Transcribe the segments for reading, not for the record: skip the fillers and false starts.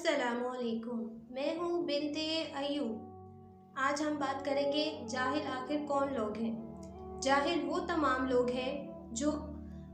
अस्सलामुअलैकुम। मैं हूँ बिनते अयूब। आज हम बात करेंगे जाहिल आखिर कौन लोग हैं। जाहिल वो तमाम लोग हैं जो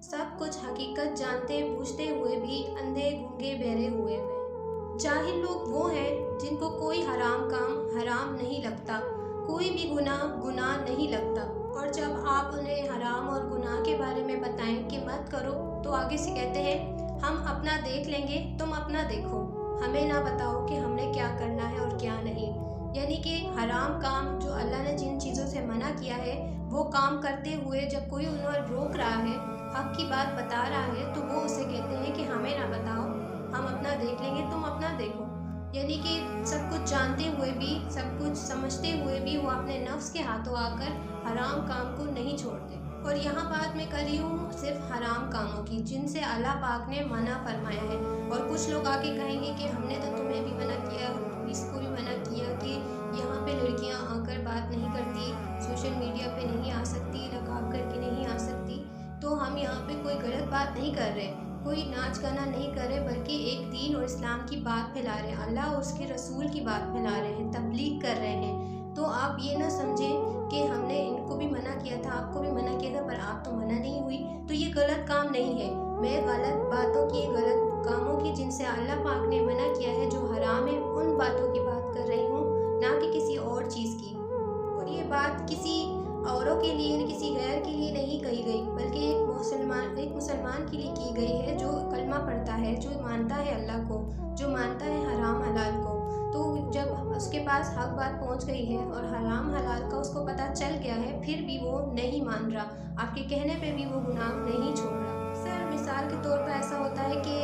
सब कुछ हकीकत जानते बूझते हुए भी अंधे गूंगे बहरे हुए हैं। जाहिल लोग वो हैं जिनको कोई हराम काम हराम नहीं लगता, कोई भी गुनाह गुनाह नहीं लगता, और जब आप उन्हें हराम और गुनाह के बारे में बताएं कि मत करो तो आगे से कहते हैं हम अपना देख लेंगे, तुम अपना देखो, हमें ना बताओ कि हमने क्या करना है और क्या नहीं। यानी कि हराम काम जो अल्लाह ने जिन चीज़ों से मना किया है वो काम करते हुए जब कोई उन्हें रोक रहा है, हक की बात बता रहा है, तो वो उसे कहते हैं कि हमें ना बताओ, हम अपना देख लेंगे, तुम अपना देखो। यानी कि सब कुछ जानते हुए भी, सब कुछ समझते हुए भी वो अपने नफ्स के हाथों आकर हराम काम को नहीं छोड़ते। और यहाँ बात मैं कर रही हूँ सिर्फ हराम कामों की जिनसे अल्लाह पाक ने मना फरमाया है। और कुछ लोग आके कहेंगे कि हमने तो तुम्हें भी मना किया, इसको भी मना किया कि यहाँ पे लड़कियाँ आकर बात नहीं करती, सोशल मीडिया पे नहीं आ सकती, नकाब करके नहीं आ सकती। तो हम यहाँ पे कोई गलत बात नहीं कर रहे, कोई नाच गाना नहीं कर रहे, बल्कि एक दीन और इस्लाम की बात फैला रहे हैं, अल्लाह और उसके रसूल की बात फैला रहे हैं, तबलीग कर रहे हैं। तो आप ये ना समझें कि हमने इनको भी मना किया था, आपको भी मना किया था, पर आप तो मना नहीं हुई, तो ये गलत काम नहीं है। मैं गलत बातों की, गलत कामों की जिनसे अल्लाह पाक ने मना किया है, जो हराम है, उन बातों की बात कर रही हूँ, ना कि किसी और चीज़ की। और ये बात किसी औरों के लिए, किसी गैर के लिए नहीं कही गई, बल्कि एक मुसलमान के लिए की गई है जो कलमा पढ़ता है, जो मानता है अल्लाह को, जो मानता है हराम हलाल को। तो जब उसके पास हक बात पहुंच गई है और हराम हलाल का उसको पता चल गया है, फिर भी वो नहीं मान रहा, आपके कहने पे भी वो गुनाह नहीं छोड़ रहा। अक्सर मिसाल के तौर पर ऐसा होता है कि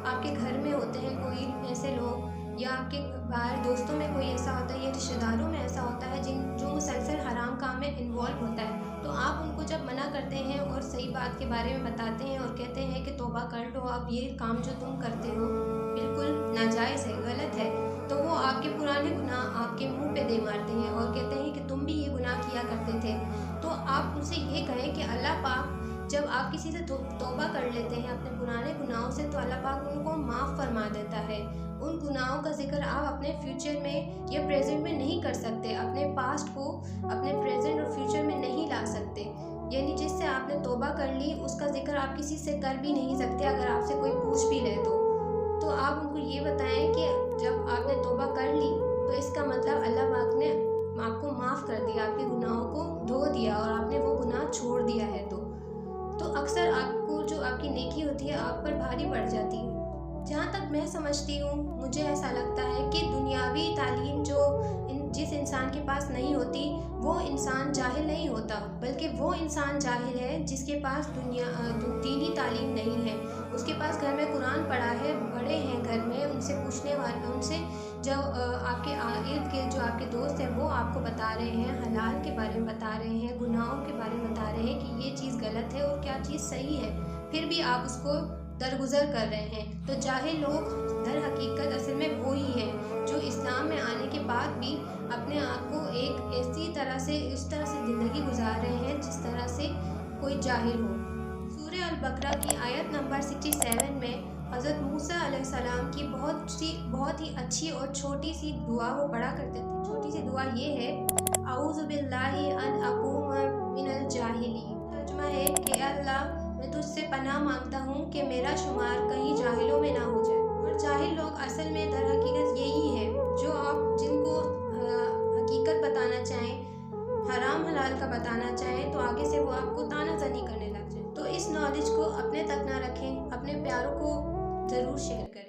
आपके घर में होते हैं कोई ऐसे लोग, या आपके बाहर दोस्तों में कोई ऐसा होता है, या रिश्तेदारों में ऐसा होता है जो मुसलसल हराम काम में इन्वॉल्व होता है। तो आप उनको जब मना करते हैं और सही बात के बारे में बताते हैं और कहते हैं कि तौबा कर लो, अब ये काम जो तुम करते हो बिल्कुल नाजायज़ है, गलत है, तो वो आपके पुराने गुनाह आपके मुंह पे दे मारते हैं और कहते हैं कि तुम भी ये गुनाह किया करते थे। तो आप उनसे ये कहें कि अल्लाह पाक जब आप किसी से तौबा कर लेते हैं अपने पुराने गुनाहों से, तो अल्लाह पाक उनको माफ़ फरमा देता है। उन गुनाहों का जिक्र आप अपने फ्यूचर में या प्रेजेंट में नहीं कर सकते, अपने पास्ट को अपने प्रेजेंट और फ्यूचर में नहीं ला सकते। यानी जिससे आपने तौबा कर ली उसका जिक्र आप किसी से कर भी नहीं सकते, अगर आपसे कोई पूछ भी ले तो आप उनको ये बताएं कि जब आपने तौबा कर ली तो इसका मतलब अल्लाह पाक ने आपको माफ़ कर दिया, आपके गुनाहों को धो दिया और आपने वो गुनाह छोड़ दिया है। तो अक्सर आपको जो आपकी नेकी होती है आप पर भारी पड़ जाती है। जहाँ तक मैं समझती हूँ, मुझे ऐसा लगता है कि दुनियावी तालीम जिस इंसान के पास नहीं होती वो इंसान जाहिल नहीं होता, बल्कि वो इंसान जाहिल है जिसके पास दीनी तालीम नहीं है। उसके पास घर में कुरान पढ़ा है, बड़े हैं घर में, उनसे पूछने वाले, उनसे जब आपके इर्द गिर्द जो आपके दोस्त हैं वो आपको बता रहे हैं, हलाल के बारे में बता रहे हैं, गुनाहों के बारे में बता रहे हैं कि ये चीज़ गलत है और क्या चीज़ सही है, फिर भी आप उसको दरगुजर कर रहे हैं। तो जाहिल लोग दर हकीकत असल में वो ही हैं जो इस्लाम में आने के बाद भी अपने आप को एक ऐसी तरह से, इस तरह से ज़िंदगी गुजार रहे हैं जिस तरह से कोई जाहिल हो। सूरह अल-बकरा की आयत नंबर 67 में हज़रत मूसा अलैहिस्सलाम की बहुत ही अच्छी और छोटी सी दुआ वो पढ़ा करते थे। छोटी सी दुआ ये है, औज़ु बिल्लाहि अन अकूम मिनल जाहिलीन। तर्जुमा है कि अल्लाह मैं तुझसे पनाह मांगता हूँ कि मेरा शुमार कहीं जाहिलों में ना हो जाए। और जाहिल लोग असल में दर हकीकत यही है जो आप जिनको हकीकत बताना चाहें, हराम हलाल का बताना चाहें, तो आगे से वो आपको तानाज़नी करने लग जाए। तो इस नॉलेज को अपने तक ना रखें, अपने प्यारों को ज़रूर शेयर करें।